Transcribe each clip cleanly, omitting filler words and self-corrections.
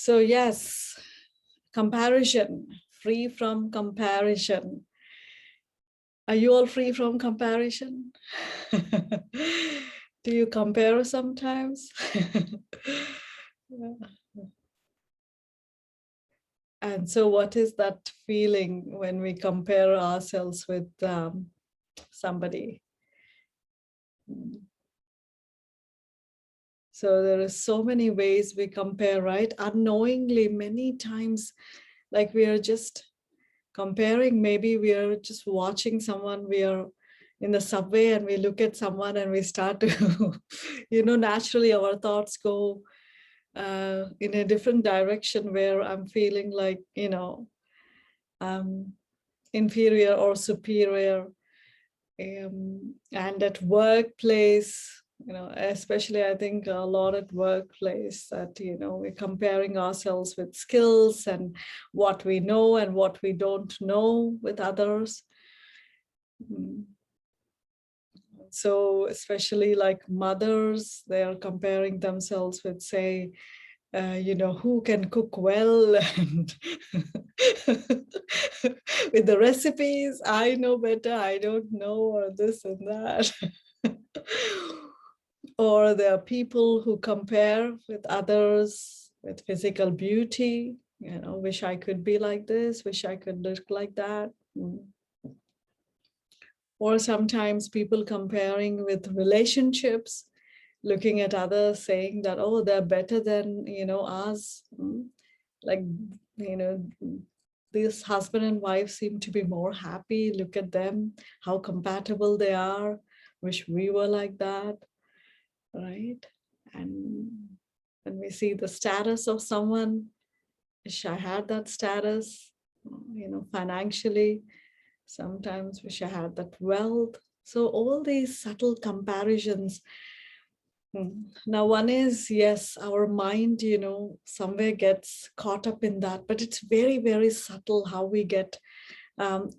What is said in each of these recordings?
So yes, comparison, free from comparison. Are you all free from comparison? Do you compare sometimes? And so what is that feeling when we compare ourselves with somebody? So there are so many ways we compare, right? Unknowingly, many times, like we are just comparing. Maybe we are just watching someone, we are in the subway and we look at someone and we start to, naturally our thoughts go in a different direction where I'm feeling like, inferior or superior. And at workplace, especially I think a lot at workplace that, we're comparing ourselves with skills and what we know and what we don't know with others. So especially like mothers, they are comparing themselves with, say, who can cook well and with the recipes, I know better, I don't know, or this and that. Or there are people who compare with others with physical beauty, wish I could be like this, wish I could look like that. Or sometimes people comparing with relationships, looking at others, saying that, oh, they're better than, us. Like, this husband and wife seem to be more happy. Look at them, how compatible they are. Wish we were like that, right? And when we see the status of someone, wish I had that status, financially. Sometimes wish I had that wealth. So all these subtle comparisons. Now, one is, yes, our mind, somewhere gets caught up in that, but it's very, very subtle how we get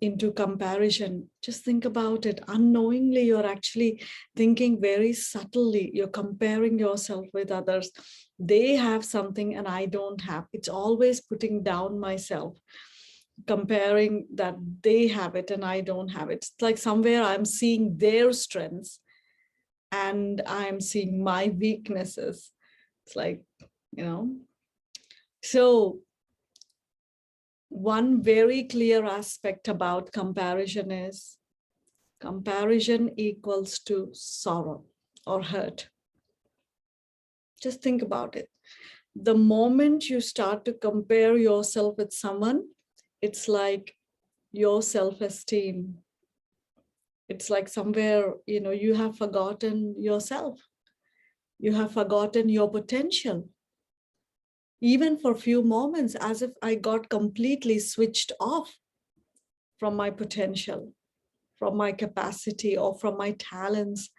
into comparison. Just think about it. Unknowingly, you're actually thinking very subtly. You're comparing yourself with others. They have something and I don't have. It's always putting down myself, comparing that they have it and I don't have it. It's like somewhere I'm seeing their strengths and I'm seeing my weaknesses. It's like, so one very clear aspect about comparison is comparison equals to sorrow or hurt. Just think about it. The moment you start to compare yourself with someone, it's like your self-esteem. It's like somewhere, you have forgotten yourself. You have forgotten your potential. Even for a few moments, as if I got completely switched off from my potential, from my capacity, or from my talents,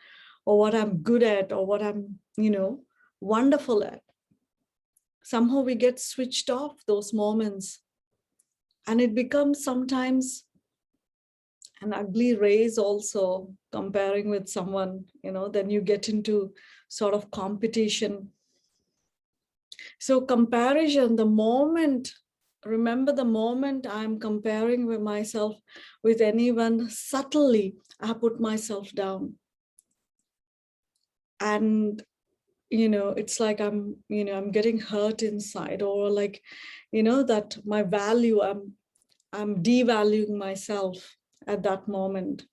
or what I'm good at, or what I'm, wonderful at. Somehow we get switched off those moments. And it becomes sometimes an ugly race also, comparing with someone, then you get into sort of competition. So comparison, remember the moment I'm comparing with myself with anyone, subtly, I put myself down. And, it's like I'm getting hurt inside, or like, that my value, I'm devaluing myself at that moment.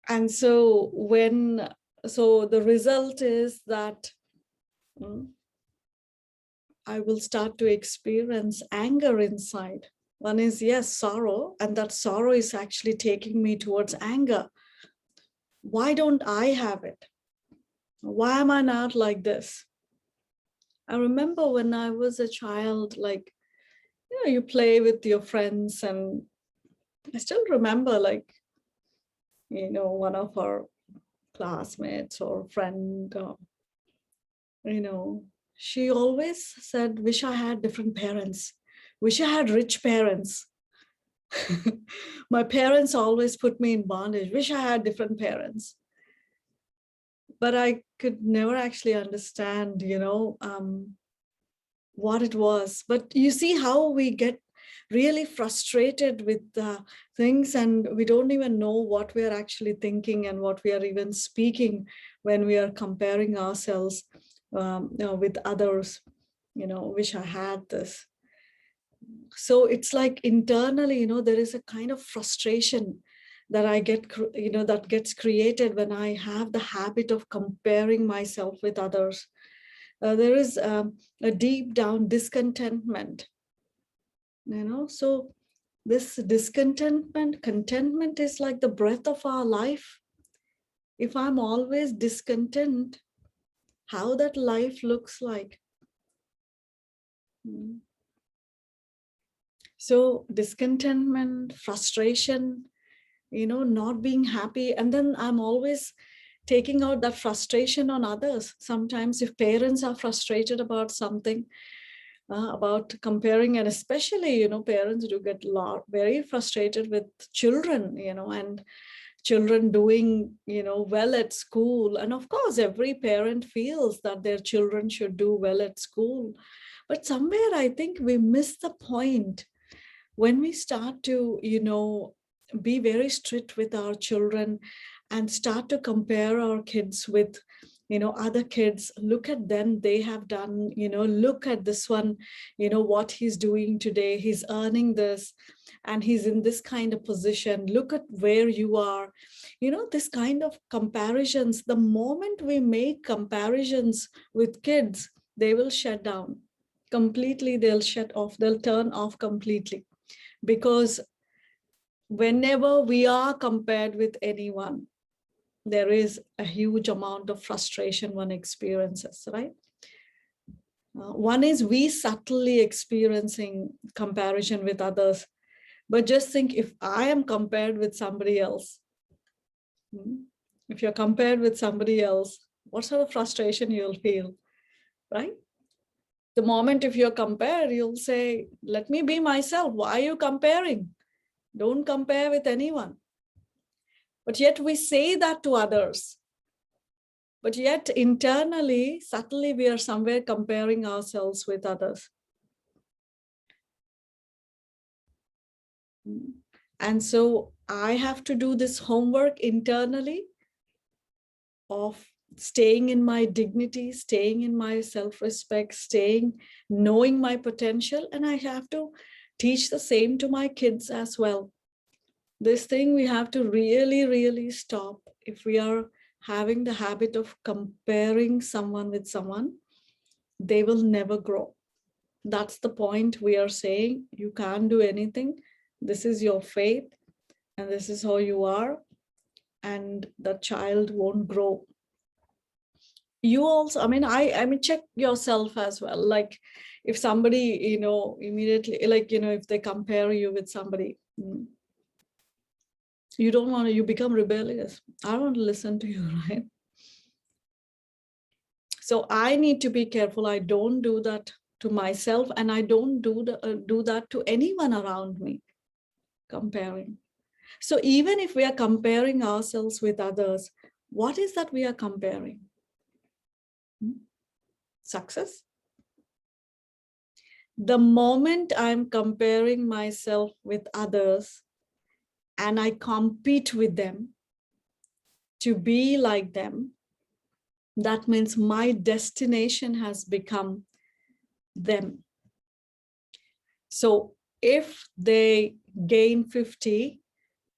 And so the result is that I will start to experience anger inside. One is, yes, sorrow, and that sorrow is actually taking me towards anger. Why don't I have it? Why am I not like this? I remember when I was a child, like, you play with your friends, and I still remember, like, one of our classmates or friend, she always said, wish I had different parents, wish I had rich parents. My parents always put me in bondage, wish I had different parents. but I could never actually understand, what it was. But you see how we get really frustrated with things, and we don't even know what we are actually thinking and what we are even speaking when we are comparing ourselves with others. Wish I had this. So it's like internally, there is a kind of frustration that I get, that gets created when I have the habit of comparing myself with others. There is a deep down discontentment, so this contentment is like the breath of our life. If I'm always discontent, how that life looks like. So discontentment, frustration, not being happy. And then I'm always taking out that frustration on others. Sometimes if parents are frustrated about something, about comparing, and especially, parents do get very frustrated with children, and children doing, well at school. And of course, every parent feels that their children should do well at school. But somewhere I think we miss the point when we start to, be very strict with our children and start to compare our kids with, other kids. Look at them, they have done, look at this one, what he's doing today, he's earning this, and he's in this kind of position. Look at where you are. This kind of comparisons, the moment we make comparisons with kids, they will shut down completely. They'll shut off, they'll turn off completely. Because whenever we are compared with anyone, there is a huge amount of frustration one experiences, right? One is we subtly experiencing comparison with others. But just think, if I am compared with somebody else, if you're compared with somebody else, what sort of frustration you'll feel, right? The moment if you're compared, you'll say, let me be myself. Why are you comparing? Don't compare with anyone. But yet we say that to others. But yet internally, subtly, we are somewhere comparing ourselves with others. And so I have to do this homework internally of staying in my dignity, staying in my self-respect, knowing my potential. And I have to teach the same to my kids as well. This thing we have to really, really stop. If we are having the habit of comparing someone with someone, they will never grow. That's the point we are saying. You can't do anything. This is your fate, and this is how you are, and the child won't grow. You also, I mean, check yourself as well. Like if somebody, immediately, like, if they compare you with somebody, you don't want to, you become rebellious. I don't want to listen to you, right? So I need to be careful. I don't do that to myself, and I don't do that to anyone around me, comparing. So even if we are comparing ourselves with others, what is that we are comparing? Success. The moment I'm comparing myself with others and I compete with them to be like them, that means my destination has become them. So if they gain 50,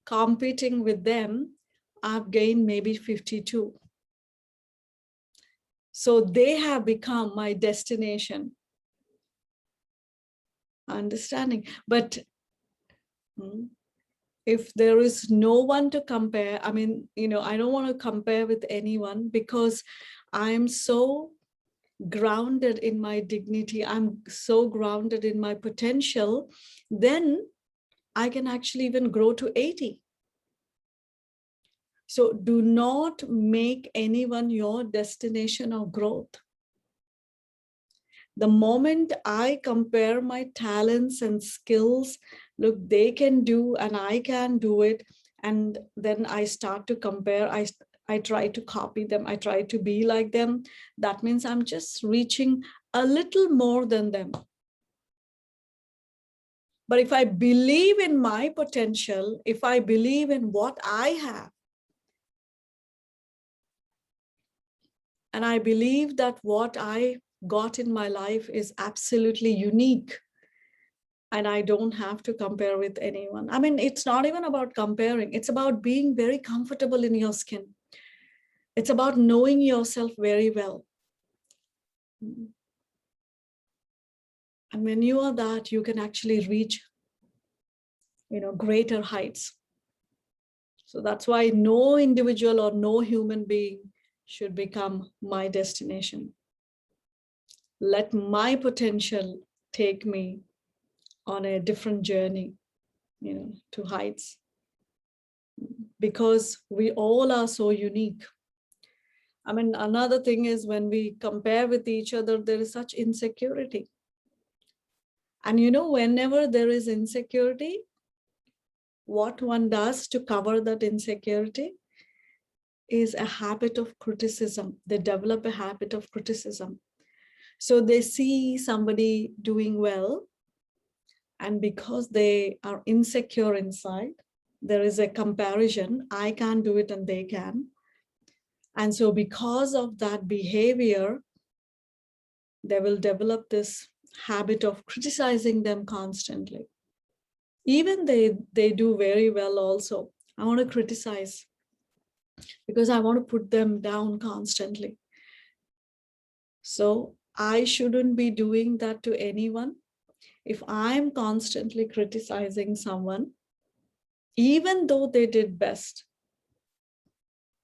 competing with them, I've gained maybe 52. So they have become my destination. Understanding. But if there is no one to compare, I don't want to compare with anyone, because I'm so grounded in my dignity, I'm so grounded in my potential, then I can actually even grow to 80. So do not make anyone your destination of growth. The moment I compare my talents and skills, look, they can do and I can do it, and then I start to compare, I I try to copy them, I try to be like them, that means I'm just reaching a little more than them. But if I believe in my potential, if I believe in what I have, and I believe that what I got in my life is absolutely unique, and I don't have to compare with anyone. I mean, it's not even about comparing. It's about being very comfortable in your skin. It's about knowing yourself very well. And when you are that, you can actually reach, greater heights. So that's why no individual or no human being should become my destination. Let my potential take me on a different journey, to heights, because we all are so unique. I mean, another thing is when we compare with each other, there is such insecurity. And whenever there is insecurity, what one does to cover that insecurity is a habit of criticism. They develop a habit of criticism. So they see somebody doing well, and because they are insecure inside, there is a comparison. I can't do it and they can. And so because of that behavior, they will develop this habit of criticizing them constantly. Even they do very well also. I want to criticize because I want to put them down constantly. So I shouldn't be doing that to anyone. If I'm constantly criticizing someone, even though they did best,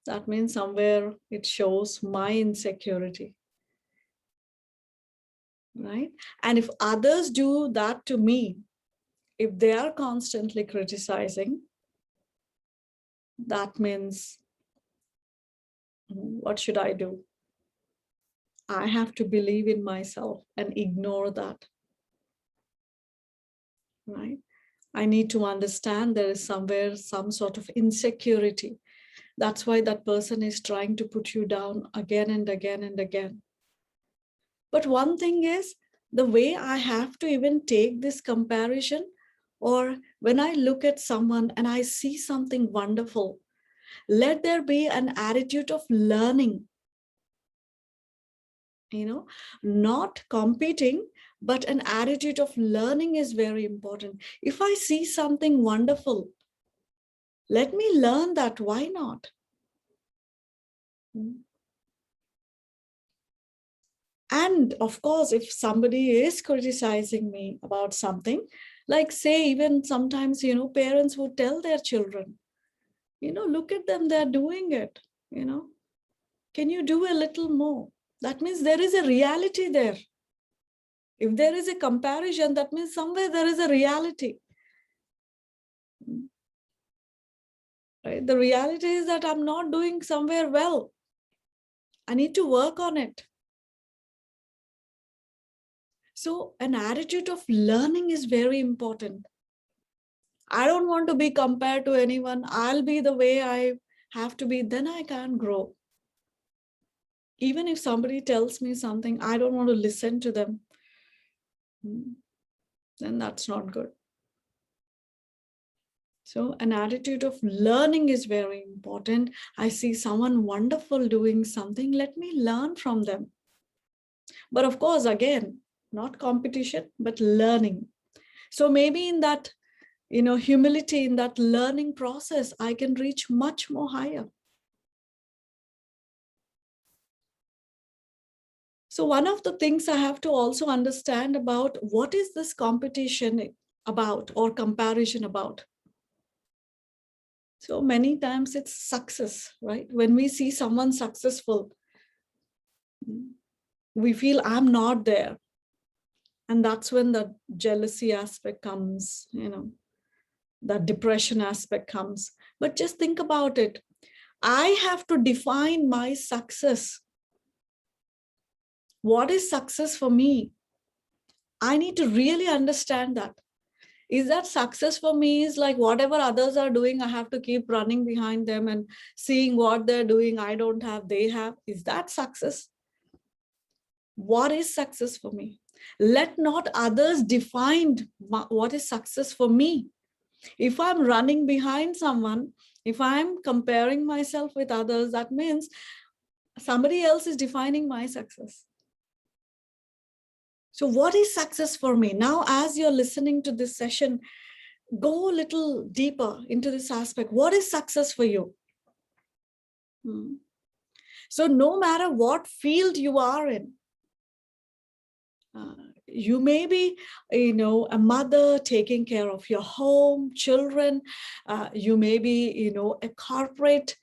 that means somewhere it shows my insecurity, right? And if others do that to me, if they are constantly criticizing, that means, what should I do? I have to believe in myself and ignore that, right? I need to understand there is somewhere some sort of insecurity. That's why that person is trying to put you down again and again and again. But one thing is, the way I have to even take this comparison, or when I look at someone and I see something wonderful, let there be an attitude of learning, not competing, but an attitude of learning is very important. If I see something wonderful, let me learn that. Why not? And of course, if somebody is criticizing me about something, like say, even sometimes, parents would tell their children, look at them, they're doing it, can you do a little more? That means there is a reality there. If there is a comparison, that means somewhere there is a reality. Right? The reality is that I'm not doing somewhere well. I need to work on it. So an attitude of learning is very important. I don't want to be compared to anyone. I'll be the way I have to be, then I can't grow. Even if somebody tells me something, I don't want to listen to them. Then that's not good. So an attitude of learning is very important. I see someone wonderful doing something, let me learn from them. But of course, again, not competition, but learning. So maybe in that, humility, in that learning process, I can reach much more higher. So one of the things I have to also understand about, what is this competition about or comparison about? So many times it's success, right? When we see someone successful, we feel I'm not there. And that's when the jealousy aspect comes, that depression aspect comes. But just think about it. I have to define my success. What is success for me? I need to really understand that. Is that success for me? Is like whatever others are doing, I have to keep running behind them and seeing what they're doing. I don't have, they have. Is that success? What is success for me? Let not others define what is success for me. If I'm running behind someone, if I'm comparing myself with others, that means somebody else is defining my success. So what is success for me? Now, as you're listening to this session, go a little deeper into this aspect. What is success for you? So no matter what field you are in, you may be, a mother taking care of your home, children. You may be, a corporate,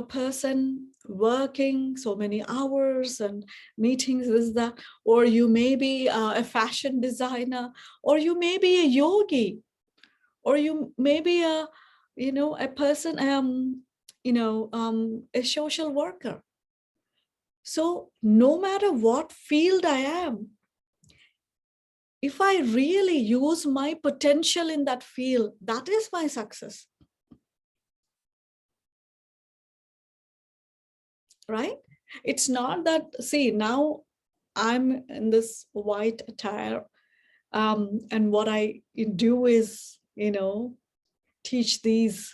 person working so many hours and meetings, this, that, or you may be a fashion designer, or you may be a yogi, or you may be a, a person, a social worker. So no matter what field I am, if I really use my potential in that field, that is my success. Right? It's not that, see, now I'm in this white attire, and what I do is, teach these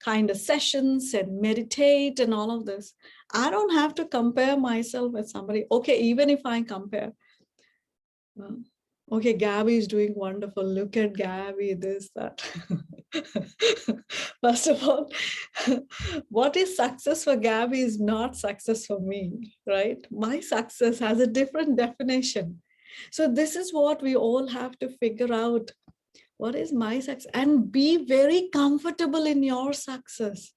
kind of sessions and meditate and all of this. I don't have to compare myself with somebody. Okay, even if I compare, okay, Gabby is doing wonderful. Look at Gabby, this, that. First of all, what is success for Gabby is not success for me, right? My success has a different definition. So this is what we all have to figure out. What is my success? And be very comfortable in your success.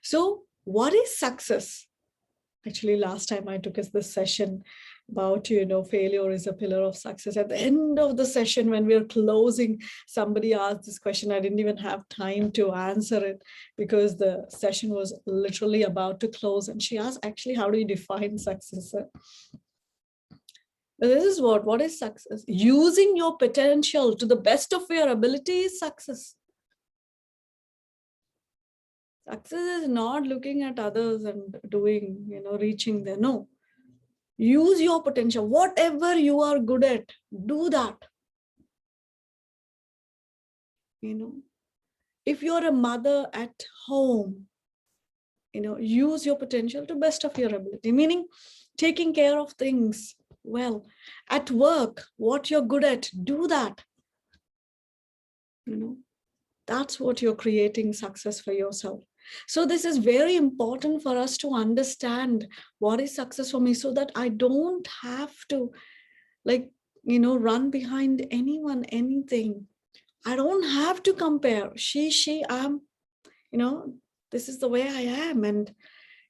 So what is success? Actually, last time I took this session about, failure is a pillar of success. At the end of the session, when we were closing, somebody asked this question. I didn't even have time to answer it because the session was literally about to close. And she asked, actually, how do you define success? This is what is success? Using your potential to the best of your ability is success. Success is not looking at others and doing, reaching there. No. Use your potential. Whatever you are good at, do that. If you're a mother at home, use your potential to best of your ability, meaning taking care of things well. At work, what you're good at, do that. That's what you're creating success for yourself. So this is very important for us to understand what is success for me, so that I don't have to run behind anyone, anything. I don't have to compare. She, I'm, this is the way I am. And,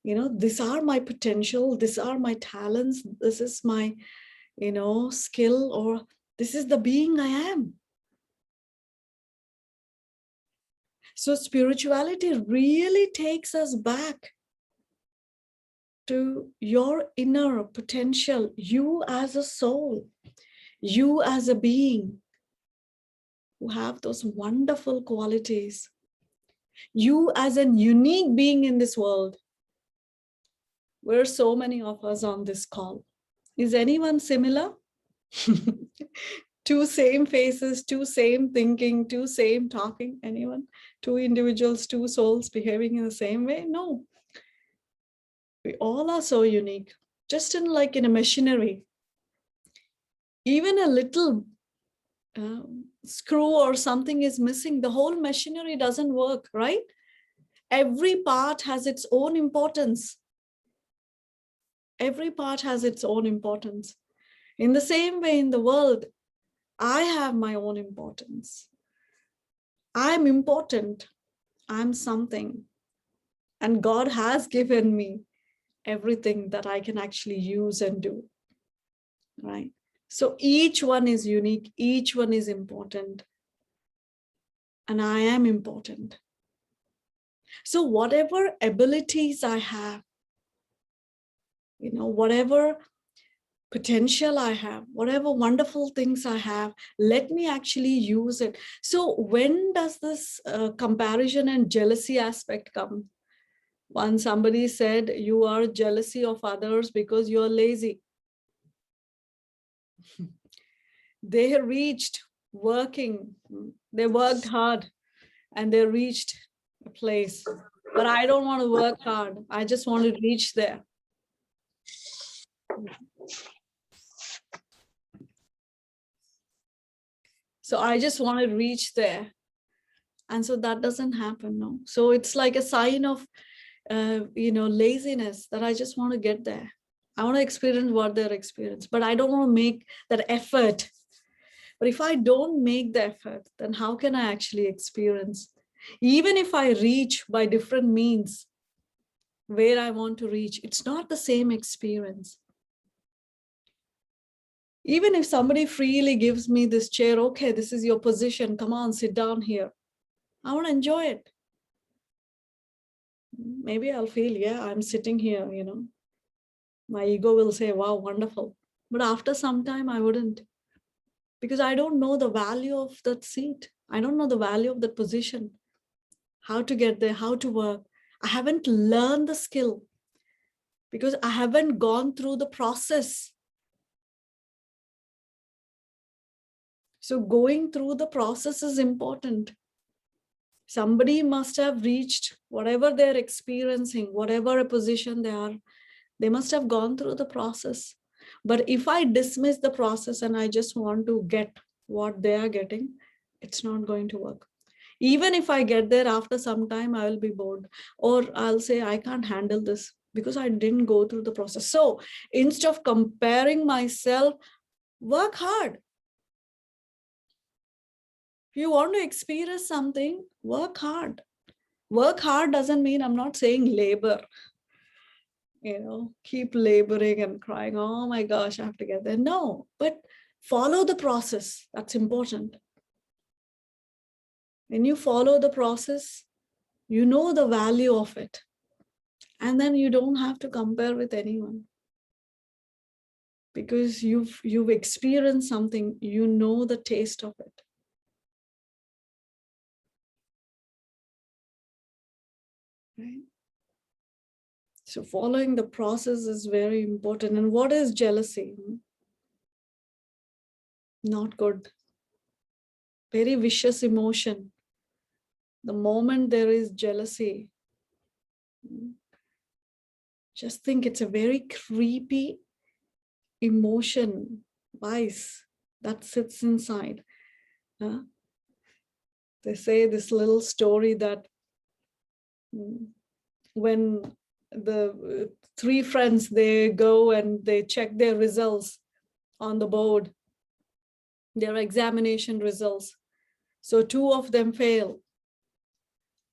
these are my potential. These are my talents. This is my, skill, or this is the being I am. So spirituality really takes us back to your inner potential, you as a soul, you as a being who have those wonderful qualities, you as a unique being in this world. We're so many of us on this call. Is anyone similar? Two same faces, two same thinking, two same talking, anyone? Two individuals, two souls behaving in the same way? No. We all are so unique. Just in a machinery, even a little screw or something is missing, the whole machinery doesn't work, right? Every part has its own importance. Every part has its own importance. In the same way, in the world, I have my own importance. I'm important. I'm something. And God has given me everything that I can actually use and do, right? So each one is unique. Each one is important. And I am important. So whatever abilities I have, whatever potential I have, whatever wonderful things I have, let me actually use it. So when does this comparison and jealousy aspect come? Once somebody said, you are jealousy of others because you're lazy. They reached working, they worked hard and they reached a place. But I don't want to work hard. I just want to reach there. So I just want to reach there. And so that doesn't happen, no. So it's like a sign of, laziness, that I just want to get there. I want to experience what they're experiencing, but I don't want to make that effort. But if I don't make the effort, then how can I actually experience? Even if I reach by different means where I want to reach, it's not the same experience. Even if somebody freely gives me this chair, okay, this is your position, come on, sit down here. I want to enjoy it. Maybe I'll feel, yeah, I'm sitting here, my ego will say, wow, wonderful. But after some time, I wouldn't, because I don't know the value of that seat. I don't know the value of that position, how to get there, how to work. I haven't learned the skill because I haven't gone through the process. So going through the process is important. Somebody must have reached whatever they're experiencing, whatever a position they are, they must have gone through the process. But if I dismiss the process and I just want to get what they are getting, it's not going to work. Even if I get there after some time, I will be bored, or I'll say, I can't handle this because I didn't go through the process. So instead of comparing myself, work hard. If you want to experience something, work hard. Work hard doesn't mean, I'm not saying labor, keep laboring and crying, oh my gosh, I have to get there. No, but follow the process. That's important. When you follow the process, you know the value of it. And then you don't have to compare with anyone. Because you've experienced something, you know the taste of it. Right? So following the process is very important. And what is jealousy? Not good. Very vicious emotion. The moment there is jealousy, just think it's a very creepy emotion, vice that sits inside. They say this little story that when the three friends, they go and they check their results on the board, their examination results. So two of them fail.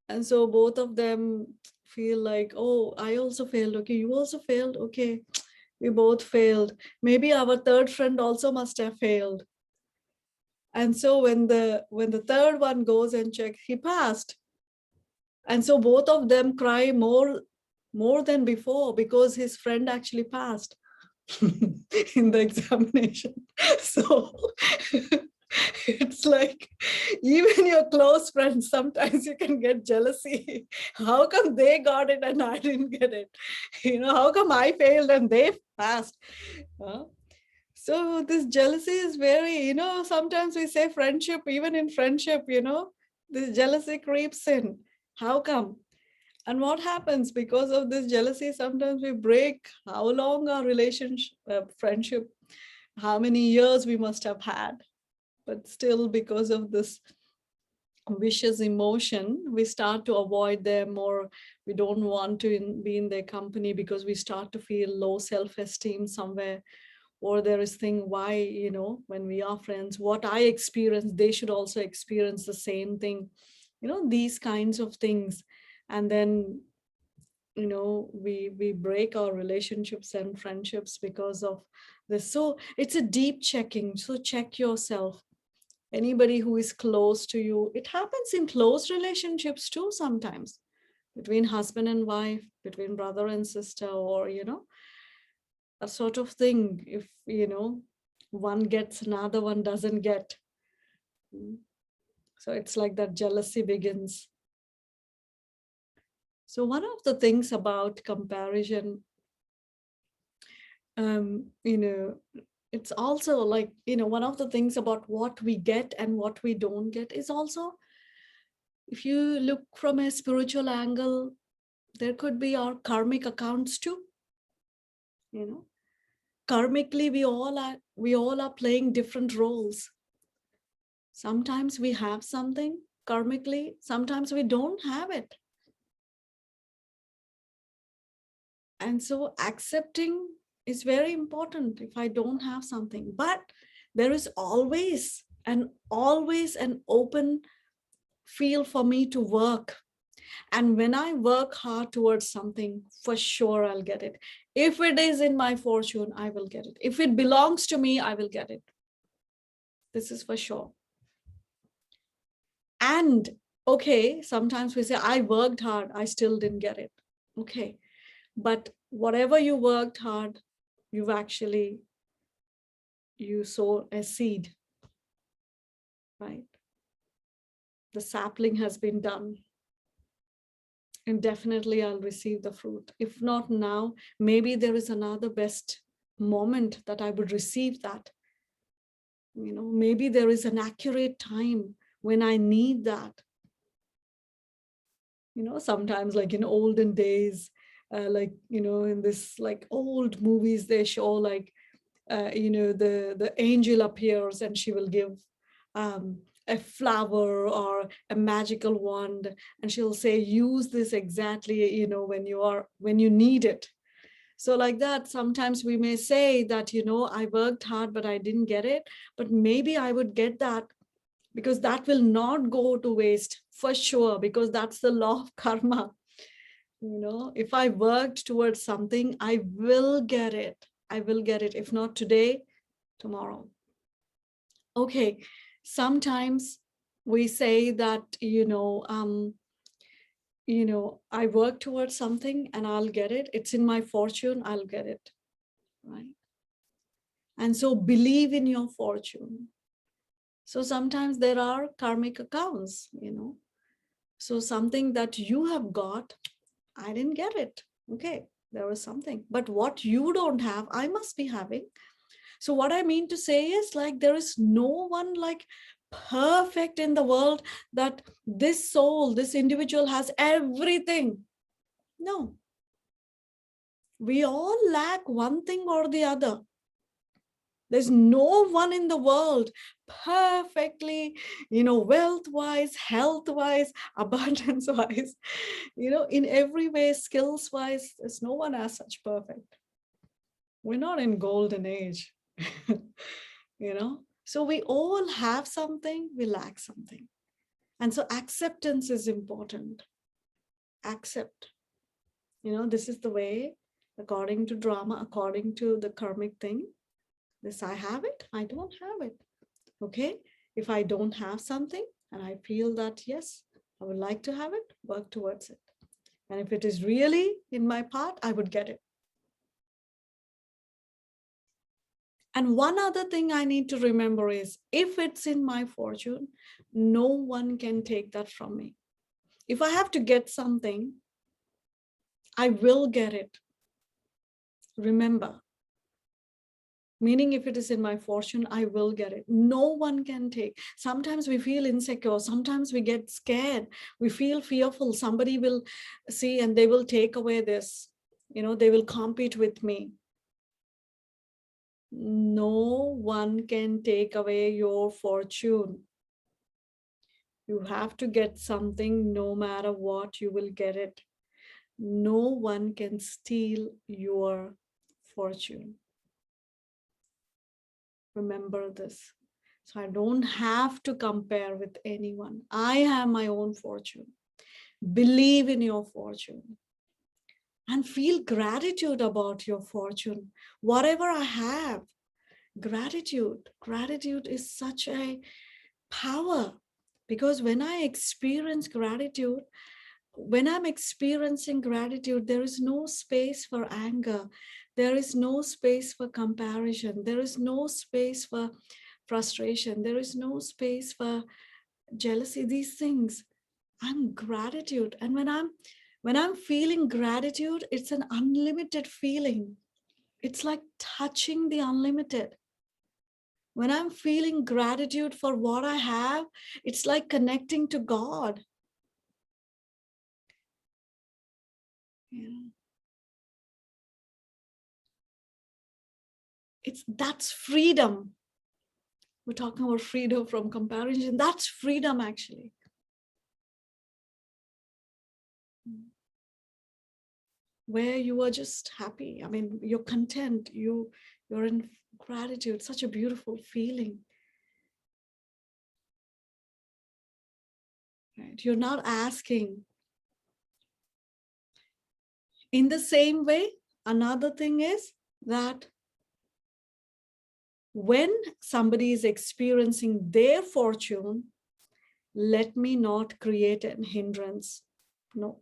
And so both of them feel like, oh, I also failed. Okay, you also failed. Okay, we both failed. Maybe our third friend also must have failed. And so when the third one goes and checks, he passed. And so both of them cry more than before because his friend actually passed in the examination. So it's like, even your close friends, sometimes you can get jealousy. How come they got it and I didn't get it? How come I failed and they passed? So this jealousy is very, sometimes we say friendship, even in friendship, this jealousy creeps in. How come? And what happens because of this jealousy? Sometimes we break how long our relationship, friendship, how many years we must have had. But still, because of this vicious emotion, we start to avoid them, or we don't want to be in their company because we start to feel low self-esteem somewhere. Or there is thing, why, when we are friends, what I experience, they should also experience the same thing. These kinds of things. And then, we break our relationships and friendships because of this. So it's a deep checking. So check yourself. Anybody who is close to you, it happens in close relationships too sometimes, between husband and wife, between brother and sister, or, a sort of thing. If, one gets, another one doesn't get. So it's like that jealousy begins. So one of the things about comparison, it's also like, one of the things about what we get and what we don't get is also, if you look from a spiritual angle, there could be our karmic accounts too. Karmically, we all are playing different roles. Sometimes we have something karmically, sometimes we don't have it. And so accepting is very important if I don't have something. But there is always an open field for me to work. And when I work hard towards something, for sure I'll get it. If it is in my fortune, I will get it. If it belongs to me, I will get it. This is for sure. And okay, sometimes we say, I worked hard, I still didn't get it. Okay. But whatever you worked hard, you sow a seed, right? The sapling has been done. And definitely I'll receive the fruit. If not now, maybe there is another best moment that I would receive that. Maybe there is an accurate time when I need that. Sometimes like in olden days, in this like old movies, they show like, the angel appears and she will give a flower or a magical wand, and she'll say, use this exactly, when you need it. So like that, sometimes we may say that, I worked hard, but I didn't get it, but maybe I would get that, because that will not go to waste for sure, because that's the law of karma. If I worked towards something, I will get it. I will get it. If not today, tomorrow. Okay. Sometimes we say that, I work towards something and I'll get it. It's in my fortune, I'll get it. Right. And so believe in your fortune. So sometimes there are karmic accounts, So something that you have got, I didn't get it. Okay, there was something. But what you don't have, I must be having. So what I mean to say is, like, there is no one like perfect in the world that this soul, this individual has everything. No. We all lack one thing or the other. There's no one in the world perfectly, wealth-wise, health-wise, abundance-wise, in every way, skills-wise, there's no one as such perfect. We're not in golden age, So we all have something, we lack something. And so acceptance is important. Accept. This is the way, according to drama, according to the karmic thing. This, I have it, I don't have it. Okay. If I don't have something and I feel that, yes, I would like to have it, work towards it. And if it is really in my part, I would get it. And one other thing I need to remember is, if it's in my fortune, no one can take that from me. If I have to get something, I will get it. Remember. Meaning, if it is in my fortune, I will get it. No one can take. Sometimes we feel insecure. Sometimes we get scared. We feel fearful. Somebody will see and they will take away this. They will compete with me. No one can take away your fortune. You have to get something, no matter what, you will get it. No one can steal your fortune. Remember this. So I don't have to compare with anyone. I have my own fortune. Believe in your fortune. And feel gratitude about your fortune. Whatever I have, gratitude. Gratitude is such a power. Because when I experience gratitude, when I'm experiencing gratitude, there is no space for anger. There is no space for comparison. There is no space for frustration. There is no space for jealousy. These things, I'm gratitude. And when I'm feeling gratitude, it's an unlimited feeling. It's like touching the unlimited. When I'm feeling gratitude for what I have, it's like connecting to God. Yeah. That's freedom. We're talking about freedom from comparison. That's freedom, actually. Where you are just happy. I mean, you're content. You're in gratitude. Such a beautiful feeling. Right? You're not asking. In the same way, another thing is that when somebody is experiencing their fortune, let me not create an hindrance. No,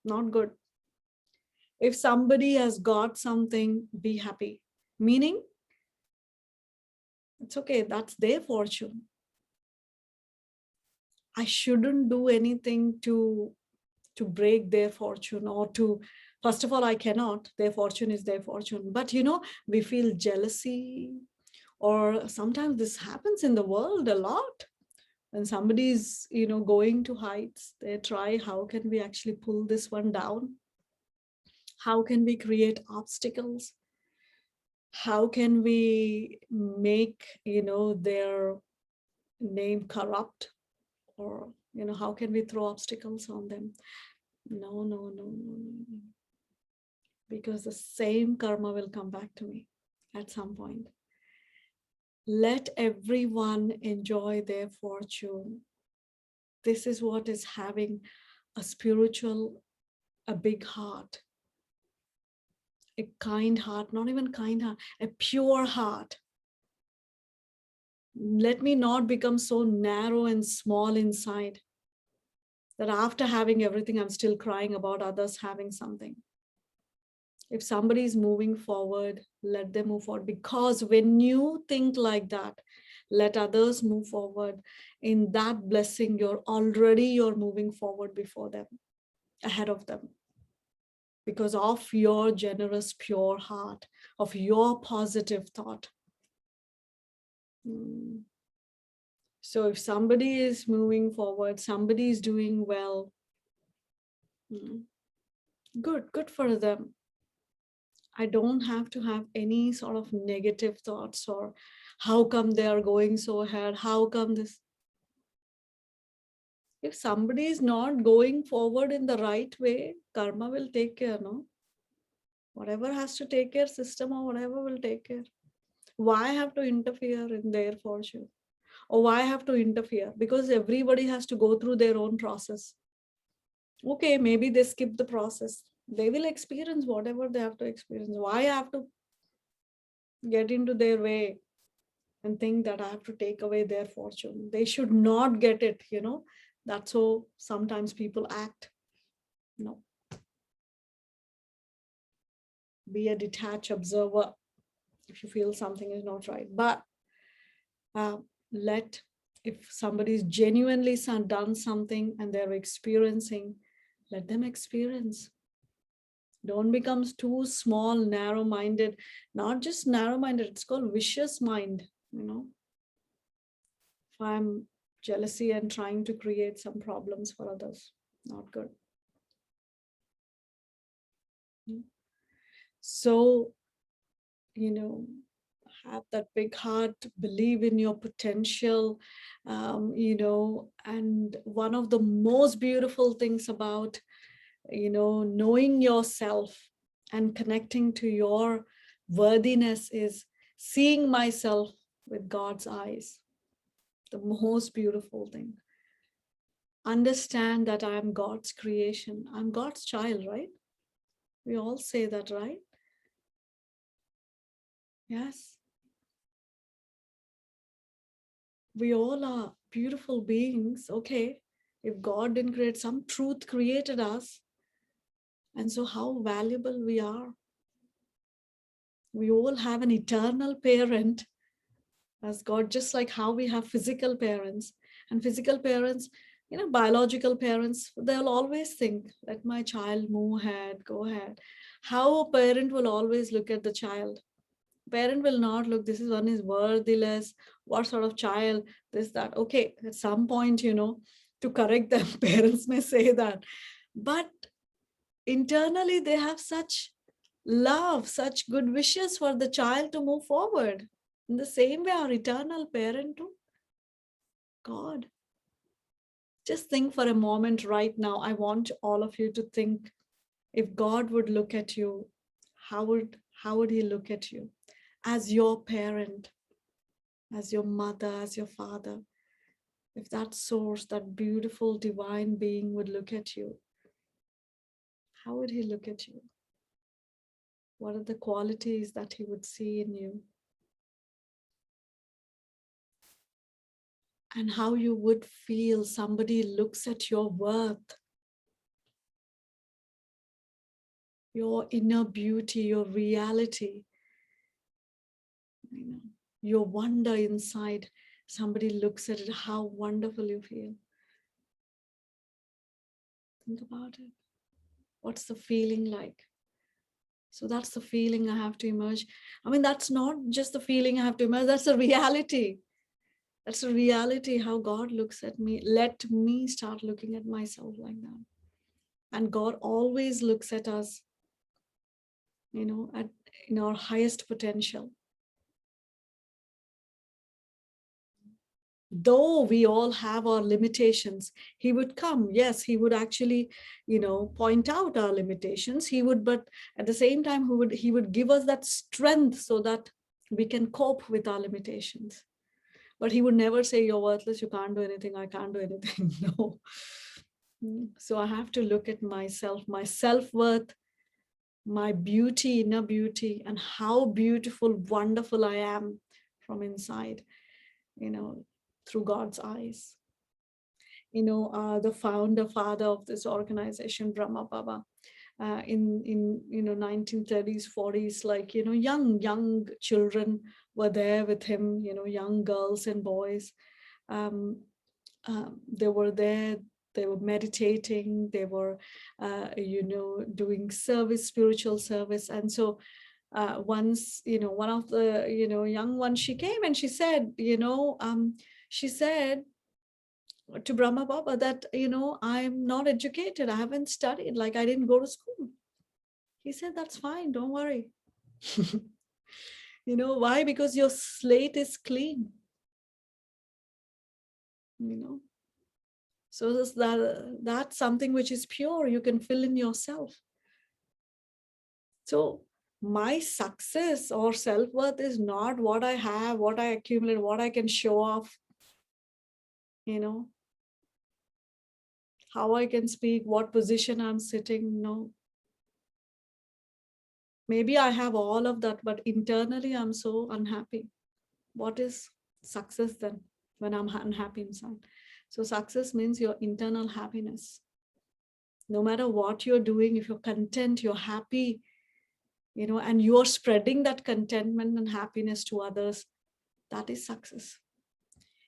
not good. If somebody has got something, be happy. Meaning, it's okay, that's their fortune. I shouldn't do anything to break their fortune or to, first of all, I cannot. Their fortune is their fortune. But we feel jealousy, or sometimes this happens in the world a lot. When somebody's, going to heights, they try, how can we actually pull this one down? How can we create obstacles? How can we make, their name corrupt? Or, how can we throw obstacles on them? No, no, no, no, no. Because the same karma will come back to me at some point. Let everyone enjoy their fortune. This is what is having a spiritual, a big heart, a kind heart, not even kind heart, a pure heart. Let me not become so narrow and small inside that after having everything, I'm still crying about others having something. If somebody is moving forward, let them move forward. Because when you think like that, let others move forward. In that blessing, you're moving forward before them, ahead of them. Because of your generous, pure heart, of your positive thought. So if somebody is moving forward, somebody is doing well, good for them. I don't have to have any sort of negative thoughts or how come they are going so ahead? How come this? If somebody is not going forward in the right way, karma will take care, no? Whatever has to take care, system or whatever will take care. Why have to interfere in their fortune? Or why have to interfere? Because everybody has to go through their own process. Okay, maybe they skip the process. They will experience whatever they have to experience. Why I have to get into their way and think that I have to take away their fortune? They should not get it, That's how sometimes people act. No. Be a detached observer if you feel something is not right. But if somebody's genuinely done something and they're experiencing, let them experience. Don't become too small, narrow-minded. Not just narrow-minded, it's called vicious mind, If I'm jealousy and trying to create some problems for others, not good. So, have that big heart, believe in your potential, and one of the most beautiful things about, knowing yourself and connecting to your worthiness is seeing myself with God's eyes. The most beautiful thing. Understand that I am God's creation. I'm God's child, right? We all say that, right? Yes. We all are beautiful beings. Okay. If God didn't create, some truth created us. And so how valuable we are. We all have an eternal parent as God, just like how we have physical parents. And physical parents, biological parents, they'll always think, let my child move ahead, go ahead. How a parent will always look at the child. Parent will not look, this is one is worthless, what sort of child, this, that. Okay, at some point, to correct them, parents may say that. But internally, they have such love, such good wishes for the child to move forward. In the same way, our eternal parent too, God. Just think for a moment right now. I want all of you to think, if God would look at you, how would he look at you? As your parent, as your mother, as your father. If that source, that beautiful divine being would look at you, how would he look at you? What are the qualities that he would see in you? And how you would feel somebody looks at your worth, your inner beauty, your reality, your wonder inside. Somebody looks at it, how wonderful you feel. Think about it. What's the feeling like? So that's the feeling I have to emerge. I mean, that's not just the feeling I have to emerge, that's the reality. That's the reality, how God looks at me. Let me start looking at myself like that. And God always looks at us, in our highest potential. Though we all have our limitations, he would come. Yes, he would actually, point out our limitations. He would, but at the same time, he would give us that strength so that we can cope with our limitations. But he would never say, you're worthless, you can't do anything, I can't do anything. No. So I have to look at myself, my self-worth, my beauty, inner beauty, and how beautiful, wonderful I am from inside, through God's eyes. The father of this organization, Brahma Baba, in 1930s, 40s, like, young children were there with him, young girls and boys. They were there, they were meditating, they were, doing service, spiritual service. And so once, one of the, young ones, she came and she said, she said to Brahma Baba that, I'm not educated, I haven't studied, like I didn't go to school. He said, that's fine, don't worry. Why? Because your slate is clean. So that's something which is pure, you can fill in yourself. So my success or self-worth is not what I have, what I accumulate, what I can show off, how I can speak, what position I'm sitting. No. Maybe I have all of that, but internally I'm so unhappy. What is success then when I'm unhappy inside? So success means your internal happiness. No matter what you're doing, if you're content, you're happy, and you're spreading that contentment and happiness to others, that is success.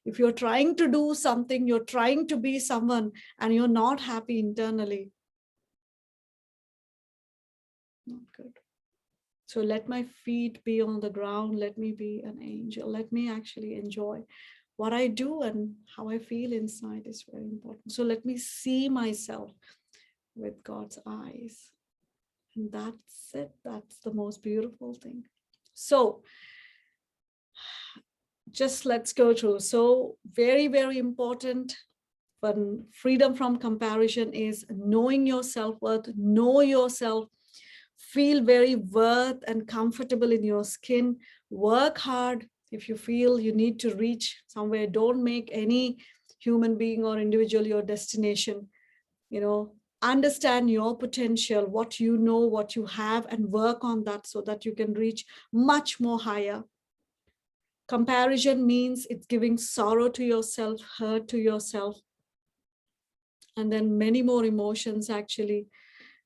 If you're trying to do something, you're trying to be someone, and you're not happy internally, not good. So let my feet be on the ground. Let me be an angel. Let me actually enjoy what I do, and how I feel inside is very important. So let me see myself with God's eyes. And that's it. That's the most beautiful thing. So just let's go through. So very, very important for freedom from comparison is knowing your self-worth, know yourself, feel very worth and comfortable in your skin, work hard. If you feel you need to reach somewhere, don't make any human being or individual your destination. Understand your potential, what you know, what you have, and work on that so that you can reach much more higher. Comparison means it's giving sorrow to yourself, hurt to yourself. And then many more emotions actually,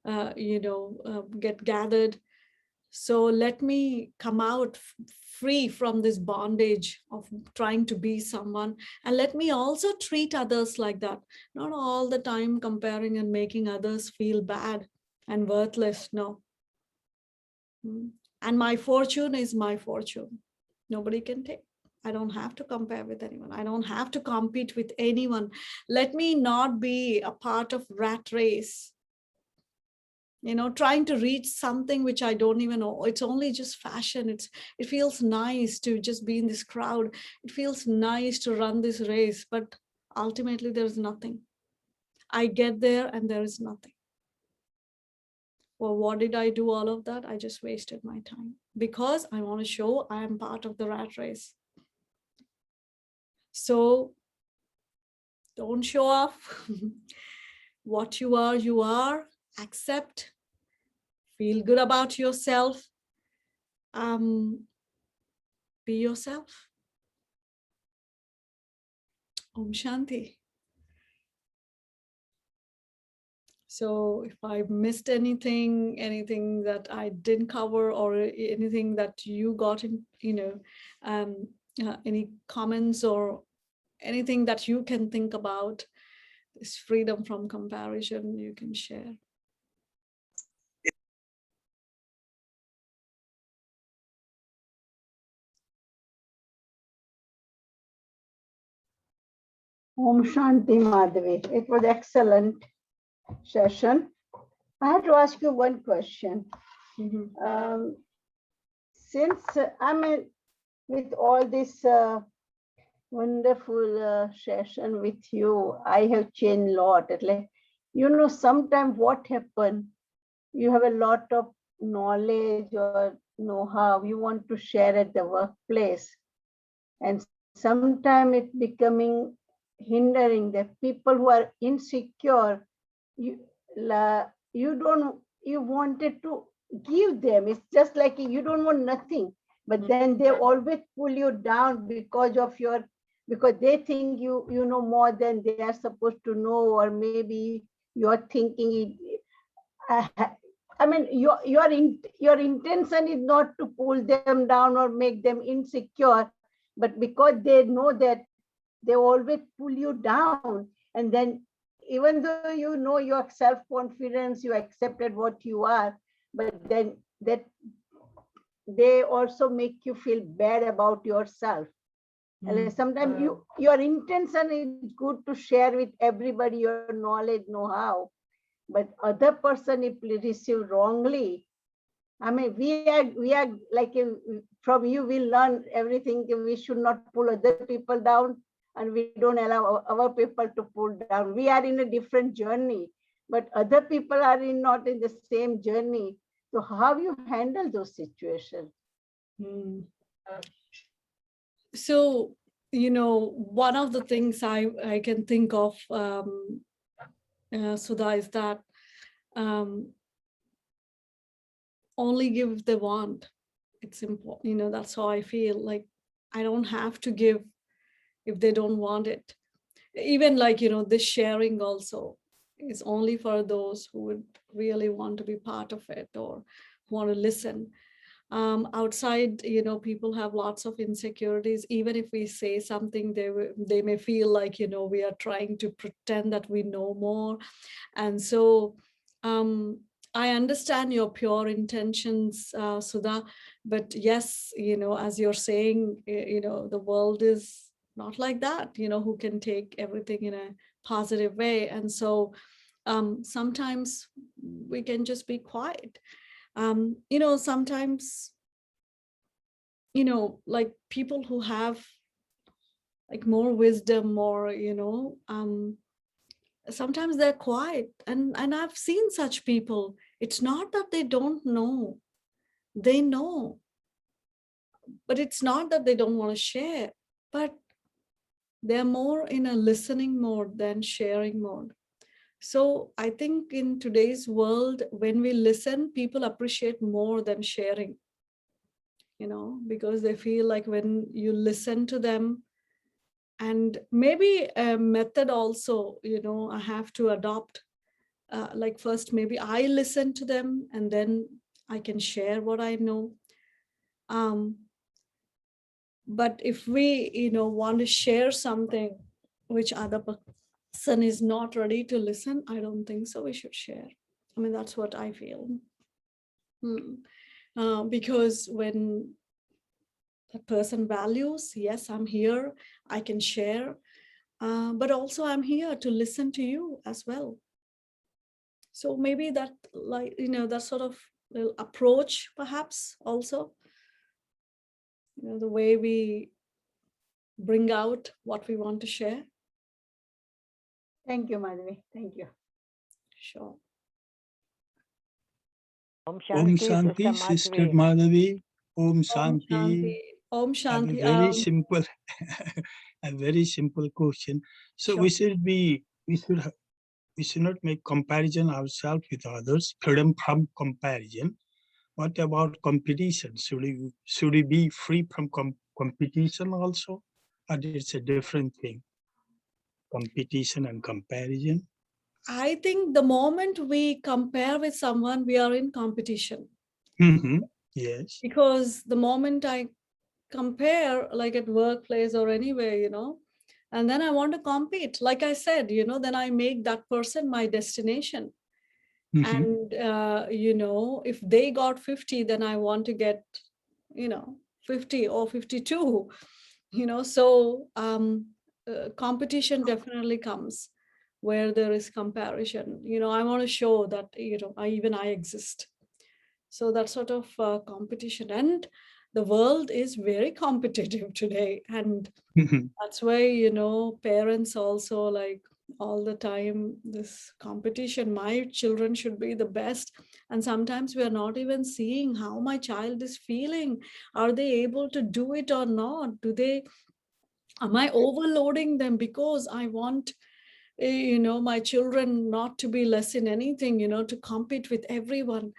get gathered. So let me come out free from this bondage of trying to be someone. And let me also treat others like that. Not all the time comparing and making others feel bad and worthless. No. And my fortune is my fortune. Nobody can take. I don't have to compare with anyone. I don't have to compete with anyone. Let me not be a part of rat race, trying to reach something which I don't even know. It's only just fashion. It feels nice to just be in this crowd. It feels nice to run this race, but ultimately there's nothing. I get there and there is nothing. Well, what did I do all of that? I just wasted my time because I want to show I am part of the rat race. So don't show off. What you are. Accept. Feel good about yourself. Be yourself. Om Shanti. So if I missed anything that I didn't cover, or anything that you got in, any comments or anything that you can think about this freedom from comparison, you can share. Om Shanti Madhavi. It was excellent session. I have to ask you one question. Since with all this wonderful session with you, I have changed a lot. Like, sometimes what happens, you have a lot of knowledge or know-how you want to share at the workplace, and sometimes it's becoming hindering the people who are insecure. You wanted to give them. It's just like you don't want nothing, but then they always pull you down because they think you know more than they are supposed to know, or maybe you're thinking your intention is not to pull them down or make them insecure, but because they know that they always pull you down. And then even though you know your self-confidence, you accepted what you are, but then that they also make you feel bad about yourself. And sometimes your intention is good to share with everybody your knowledge, know-how, but other person, if received wrongly, we are like from you, we learn everything. We should not pull other people down, and we don't allow our people to pull down. We are in a different journey, but other people are not in the same journey. So how you handle those situations? So, one of the things I can think of, Sudha, is that only give if they want. It's important, that's how I feel. Like, I don't have to give if they don't want it. Even like, this sharing also is only for those who would really want to be part of it or want to listen. Outside, people have lots of insecurities. Even if we say something, they may feel like, we are trying to pretend that we know more. And so I understand your pure intentions, Sudha, but yes, as you're saying, the world is not like that, who can take everything in a positive way. And so sometimes we can just be quiet. Sometimes, like people who have like more wisdom, or, sometimes they're quiet. And I've seen such people. It's not that they don't know. They know. But it's not that they don't want to share, but they're more in a listening mode than sharing mode. So I think in today's world, when we listen, people appreciate more than sharing, because they feel like when you listen to them, And maybe a method also, I have to adopt. Like first, maybe I listen to them and then I can share what I know. Um, but if we, want to share something which other person is not ready to listen, I don't think so we should share. I mean, that's what I feel. Because when a person values, yes, I'm here, I can share, but also I'm here to listen to you as well. So maybe that, like, that sort of little approach, perhaps also, the way we bring out what we want to share. Thank you, Madhavi. Thank you. Sure. Om Om Shanti, Shanti, Sister Sister Madhvi. Madhavi. Om Om Shanti. Shanti. Om I have a Shanti. very simple, a very simple question. So Sure. we should not make comparison ourselves with others. Freedom from comparison. What about competition? Should we be free from competition also, or it's a different thing? Competition and comparison. I think the moment we compare with someone, we are in competition. Yes. Because the moment I compare, like at workplace or anywhere, and then I want to compete, like I said, then I make that person my destination. And, if they got 50, then I want to get, 50 or 52, so competition definitely comes where there is comparison. I want to show that, I exist. So that sort of competition, and the world is very competitive today. And that's why, parents also, like, all the time, this competition, my children should be the best. And sometimes we are not even seeing how my child is feeling. Are they able to do it or not? Am I overloading them because I want, my children not to be less in anything, to compete with everyone.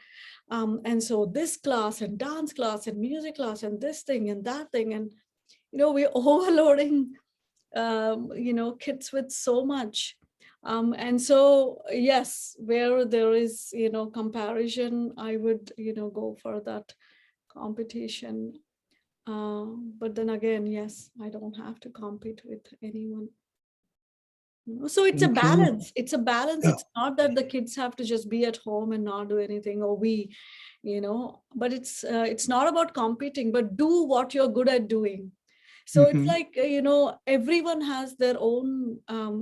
And so this class and dance class and music class and this thing and that thing, and we're overloading kids with so much. And so yes, where there is comparison, I would go for that competition. But then again, yes, I don't have to compete with anyone. So it's a Thank you. balance. It's a balance. Yeah. It's not that the kids have to just be at home and not do anything, or but it's not about competing, but do what you're good at doing. So it's like, everyone has their own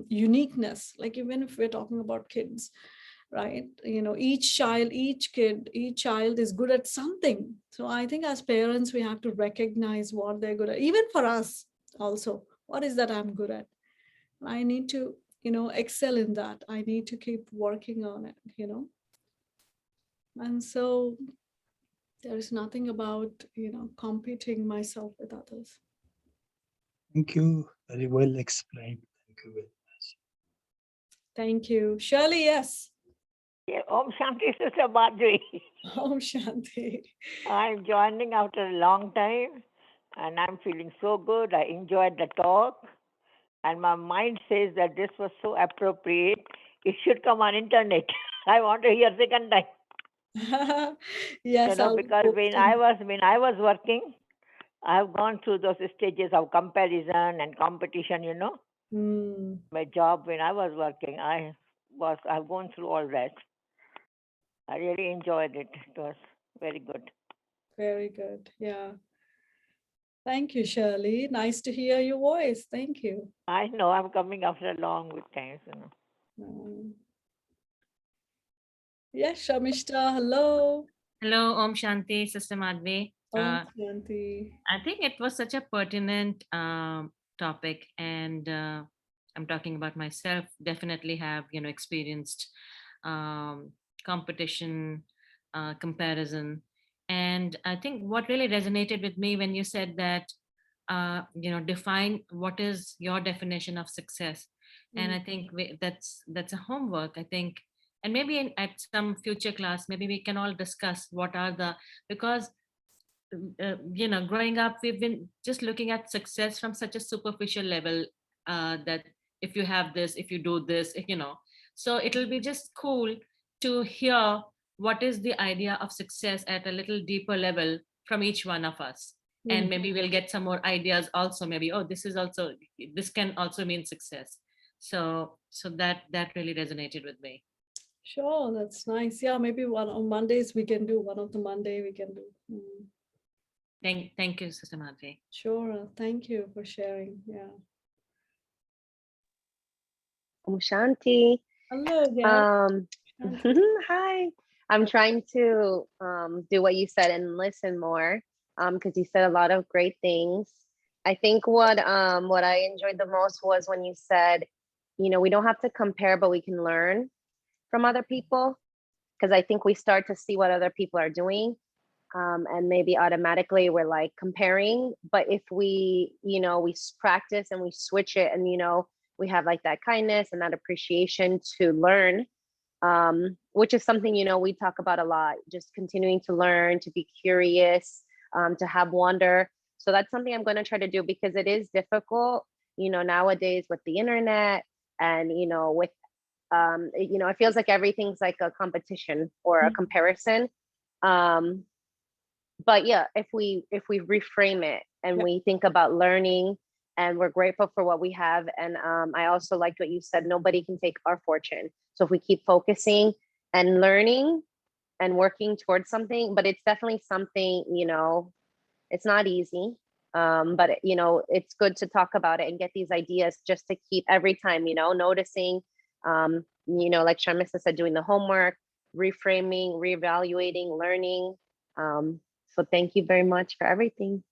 uniqueness. Like, even if we're talking about kids, right? Each child is good at something. So I think as parents, we have to recognize what they're good at. Even for us also, what is that I'm good at? I need to, excel in that. I need to keep working on it, And so there is nothing about, competing myself with others. Thank you. Very well explained. Thank you very much. Thank you. Shirley, yes. Yeah, Om Shanti, Sister Madhvi. Om Shanti. I'm joining after a long time and I'm feeling so good. I enjoyed the talk and my mind says that this was so appropriate. It should come on internet. I want to hear second time. Yes, I'll be Because when posting. I was working, I have gone through those stages of comparison and competition. My job when I was working, I've gone through all that. I really enjoyed it. It was very good. Very good. Yeah. Thank you, Shirley. Nice to hear your voice. Thank you. I know I'm coming after a long time. Yes, Shamishta, hello. Hello, Om Shanti, Sister Madhvi. Om Shanti. I think it was such a pertinent topic, and I'm talking about myself. Definitely have experienced competition, comparison, and I think what really resonated with me when you said that define what is your definition of success, and I think that's a homework. I think, and maybe at some future class, maybe we can all discuss what are the, because growing up, we've been just looking at success from such a superficial level. that if you have this, if you do this, if, so it'll be just cool to hear what is the idea of success at a little deeper level from each one of us. And maybe we'll get some more ideas also, maybe, oh, this can also mean success. So that really resonated with me. Sure, that's nice. Yeah, maybe one on Mondays we can do, one of the Monday we can do. Thank you, Sister Madhvi. Sure, thank you for sharing. Yeah. Om Shanti. Hello, yeah. Hi. I'm trying to do what you said and listen more because you said a lot of great things. I think what I enjoyed the most was when you said, we don't have to compare, but we can learn from other people, because I think we start to see what other people are doing, and maybe automatically we're like comparing. But if we, we practice and we switch it, and we have like that kindness and that appreciation to learn, which is something, we talk about a lot, just continuing to learn, to be curious, to have wonder. So that's something I'm going to try to do, because it is difficult, nowadays with the internet, and, with, it feels like everything's like a competition or a comparison. But yeah, if we reframe it and we think about learning, and we're grateful for what we have. And I also liked what you said, nobody can take our fortune. So if we keep focusing and learning and working towards something, but it's definitely something, it's not easy. But it's good to talk about it and get these ideas, just to keep every time, noticing, like Sharmista said, doing the homework, reframing, reevaluating, learning. So thank you very much for everything.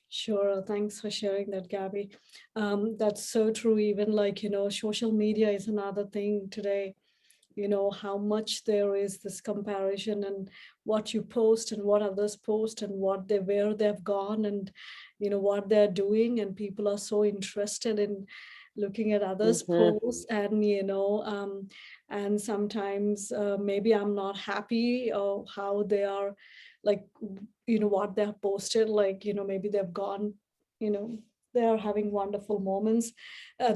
Sure, thanks for sharing that, Gabby. That's so true. Even like, social media is another thing today. How much there is this comparison, and what you post and what others post, and where they've gone, and what they're doing, and people are so interested in looking at others' posts, and and sometimes maybe I'm not happy or how they are, like, what they've posted, like, maybe they've gone, they're having wonderful moments,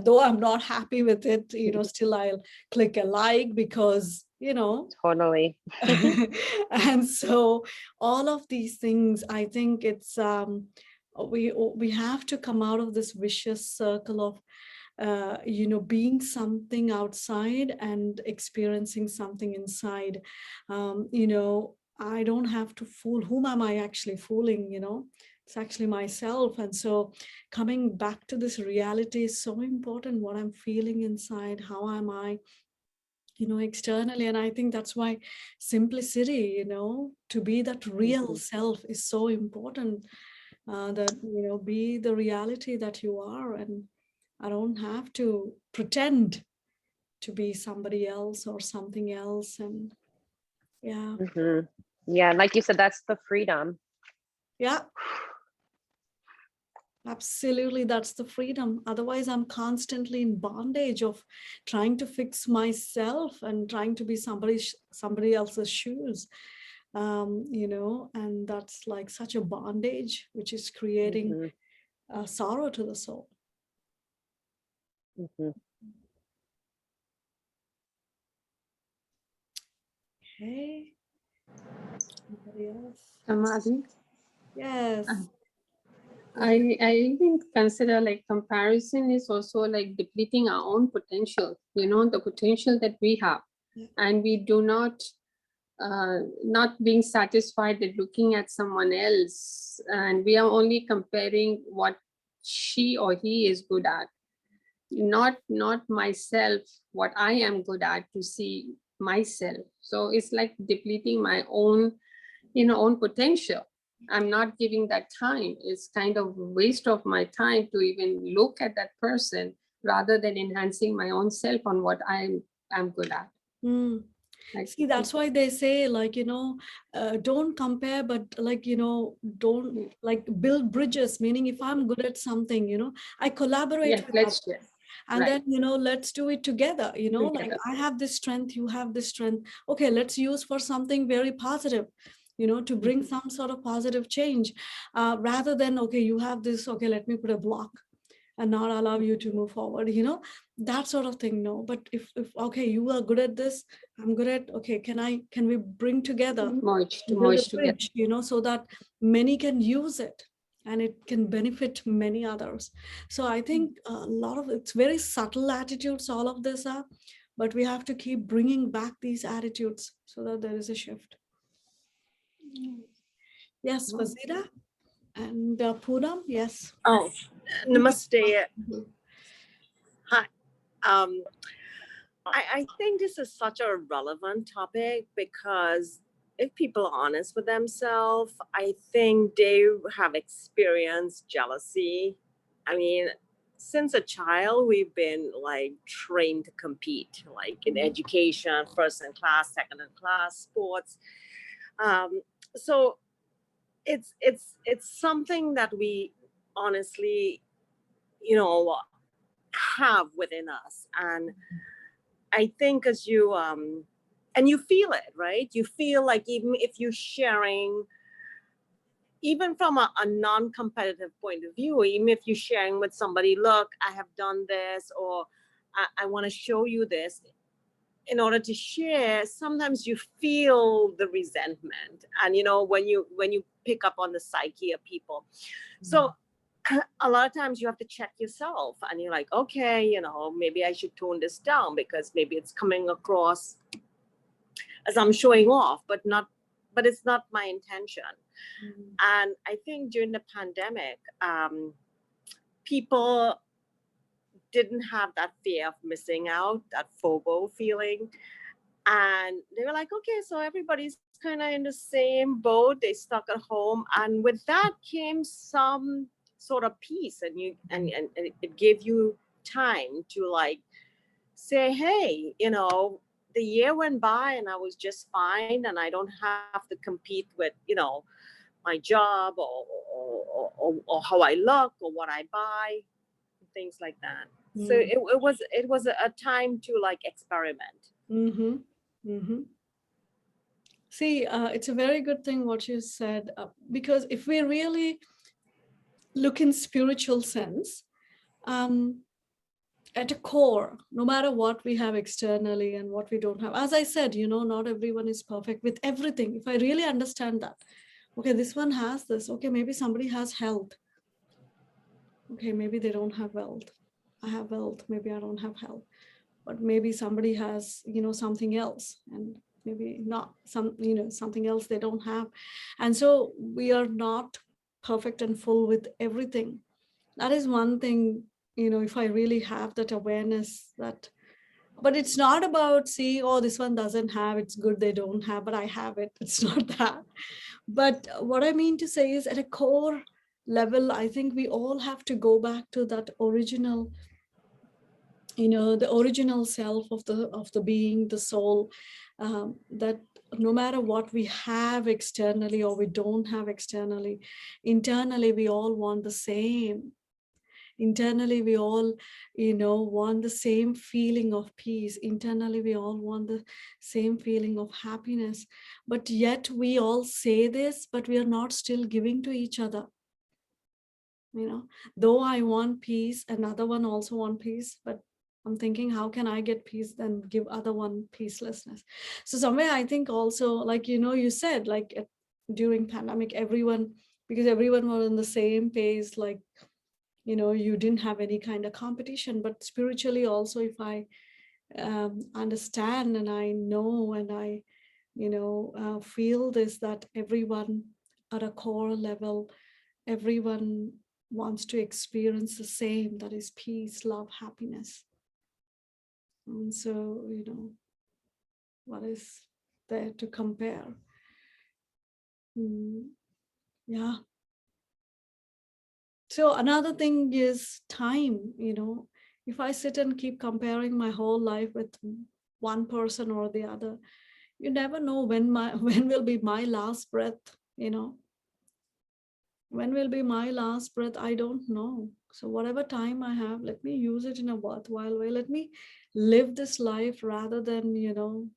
though I'm not happy with it, still I'll click a like, because Totally. and so all of these things, I think it's we have to come out of this vicious circle of being something outside and experiencing something inside. I don't have to fool. Whom am I actually fooling? It's actually myself. And so coming back to this reality is so important. What I'm feeling inside, how am I, externally. And I think that's why simplicity, to be that real self is so important. That, be the reality that you are. And I don't have to pretend to be somebody else or something else. And yeah. Yeah, like you said, that's the freedom. Yeah. Absolutely, that's the freedom. Otherwise, I'm constantly in bondage of trying to fix myself and trying to be somebody else's shoes. And that's like such a bondage, which is creating sorrow to the soul. Okay. Anybody else? Samadhi. Yes. I even consider like comparison is also like depleting our own potential, the potential that we have. And we do not being satisfied with looking at someone else, and we are only comparing what she or he is good at, not myself, what I am good at, to see myself. So it's like depleting my own own potential. I'm not giving that time. It's kind of a waste of my time to even look at that person, rather than enhancing my own self on what I'm good at. See, that's why they say, like, don't compare, but like, don't like build bridges, meaning if I'm good at something, I collaborate with others. And then, let's do it together, like I have this strength, you have this strength. Okay, let's use for something very positive, to bring some sort of positive change, rather than, okay, you have this, okay, let me put a block. and not allow you to move forward, you know, that sort of thing. No, but if okay, you are good at this, I'm good at, okay, can we bring together, Merge to build a merge together. bridge, you know, so that many can use it and it can benefit many others. So I think a lot of it's very subtle attitudes, all of this are, but we have to keep bringing back these attitudes so that there is a shift. Yes, Vasida and Poonam, yes. Oh, namaste. Hi. I think this is such a relevant topic because if people are honest with themselves, I think they have experienced jealousy. I mean, since a child, we've been like trained to compete, like in education, first in class, second in class, sports. So it's something that we honestly, you know, have within us. And I think as you and you feel it, right? You feel like even if you're sharing, even from a non-competitive point of view, even if you're sharing with somebody, look, I have done this, or I want to show you this, in order to share, sometimes you feel the resentment. And you know, when you pick up on the psyche of people. So a lot of times you have to check yourself and you're like, okay, you know, maybe I should tone this down because maybe it's coming across as I'm showing off, but it's not my intention. And I think during the pandemic, people didn't have that fear of missing out, that FOMO feeling. And they were like, okay, so everybody's kind of in the same boat. They stuck at home. And with that came some sort of peace, and it gave you time to like say, hey, you know, the year went by and I was just fine, and I don't have to compete with, you know, my job or how I look or what I buy, things like that. So it was a time to like experiment. See, it's a very good thing what you said, because if we really look in spiritual sense, at a core, no matter what we have externally and what we don't have, as I said, you know, not everyone is perfect with everything. If I really understand that, okay, this one has this, okay, maybe somebody has health, okay, maybe they don't have wealth, I have wealth, maybe I don't have health, but maybe somebody has, you know, something else, and maybe not some, you know, something else they don't have. And so we are not perfect and full with everything. That is one thing, you know, if I really have that awareness, that, but it's not about seeing, oh, this one doesn't have, it's good they don't have, but I have it. It's not that. But what I mean to say is, at a core level, I think we all have to go back to that original, you know, the original self of the being, the soul, that no matter what we have externally or we don't have externally, internally we all want the same. Internally we all, you know, want the same feeling of peace. Internally we all want the same feeling of happiness. But yet we all say this, but we are not still giving to each other. You know, though I want peace, another one also want peace, but I'm thinking, how can I get peace then give other one peacelessness? So somewhere I think also, like, you know, you said like during pandemic, everyone, because everyone was on the same pace, like, you know, you didn't have any kind of competition. But spiritually also, if I understand and I know and I, you know, feel this, that everyone at a core level, everyone wants to experience the same, that is peace, love, happiness. And so, you know, what is there to compare? Yeah. So another thing is time. You know, if I sit and keep comparing my whole life with one person or the other, you never know when will be my last breath, you know. When will be my last breath? I don't know. So whatever time I have, let me use it in a worthwhile way. Let me live this life rather than, you know,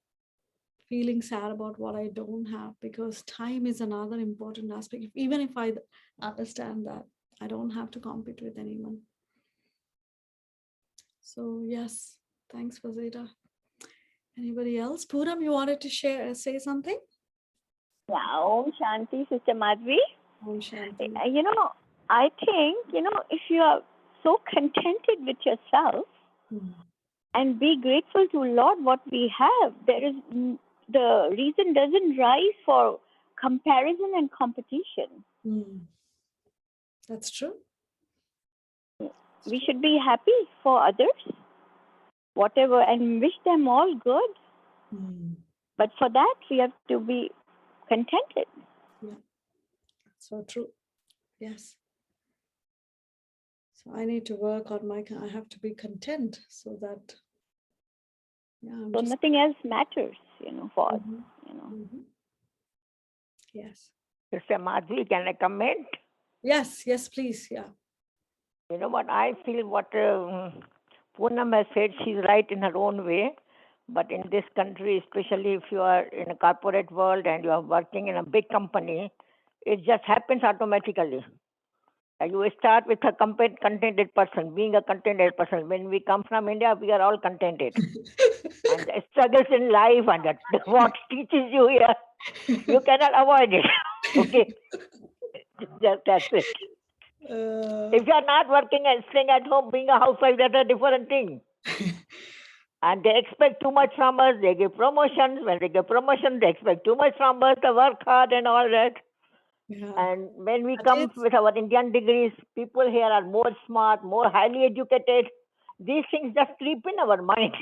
feeling sad about what I don't have, because time is another important aspect. Even if I understand that I don't have to compete with anyone. So yes, thanks, Fazita. Anybody else? Puram, you wanted to say something? Yeah, Om Shanti, Sister Madhvi. Om Shanti. I think, if you are so contented with yourself and be grateful to Lord what we have, the reason doesn't rise for comparison and competition. That's true. We should be happy for others, whatever, and wish them all good. But for that, we have to be contented. Yeah, so true. Yes. So I need to work on I have to be content so that, so nothing else matters, for us, Yes. Sister Madhvi, can I comment? Yes, please. Yeah. You know what I feel, what Poonam has said, she's right in her own way. But in this country, especially if you are in a corporate world and you are working in a big company, it just happens automatically. You start with a contented person, being a contented person. When we come from India, we are all contented. And the struggles in life and what teaches you here, you cannot avoid it. Okay? That's it. If you are not working and staying at home, being a housewife, that's a different thing. And they expect too much from us. They give promotions. When they give promotions, they expect too much from us. They work hard and all that. Yeah. And when we come with our Indian degrees, people here are more smart, more highly educated. These things just creep in our mind.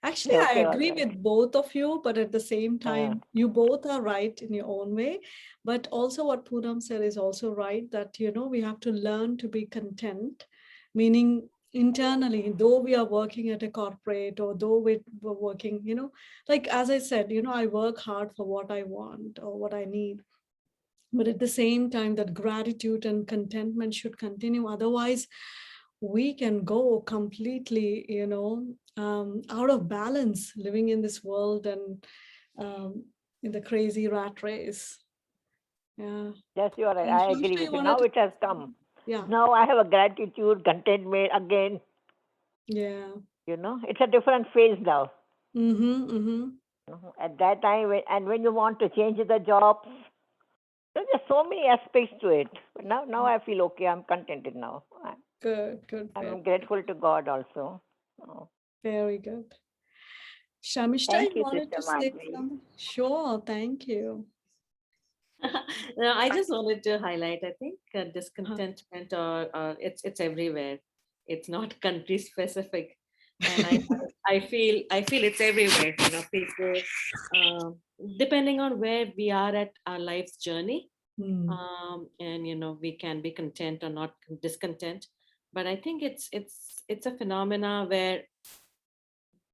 Actually, I agree with both of you, but at the same time, you both are right in your own way. But also what Poonam said is also right, that, we have to learn to be content, meaning internally, though we are working at a corporate or though we're working, like as I said, I work hard for what I want or what I need. But at the same time, that gratitude and contentment should continue. Otherwise, we can go completely, out of balance living in this world and in the crazy rat race. Yeah. Yes, you are right. I agree with you. Now it has come. Yeah. Now I have a gratitude, contentment again. Yeah. It's a different phase now. At that time, when you want to change the jobs, there's so many aspects to it. But now I feel okay. I'm contented now. Good. I'm grateful to God also. Very good. Shamishta, you wanted to say something? Sure, thank you. No, I just wanted to highlight, I think discontentment or it's everywhere. It's not country specific. And I feel it's everywhere. People, depending on where we are at our life's journey, and we can be content or not discontent. But I think it's a phenomena where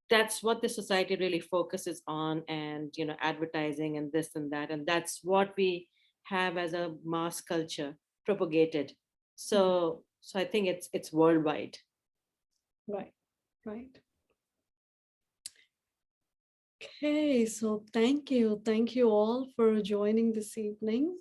that's what the society really focuses on, and advertising and this and that, and that's what we have as a mass culture propagated. So I think it's worldwide. Right. Okay, so thank you all for joining this evening.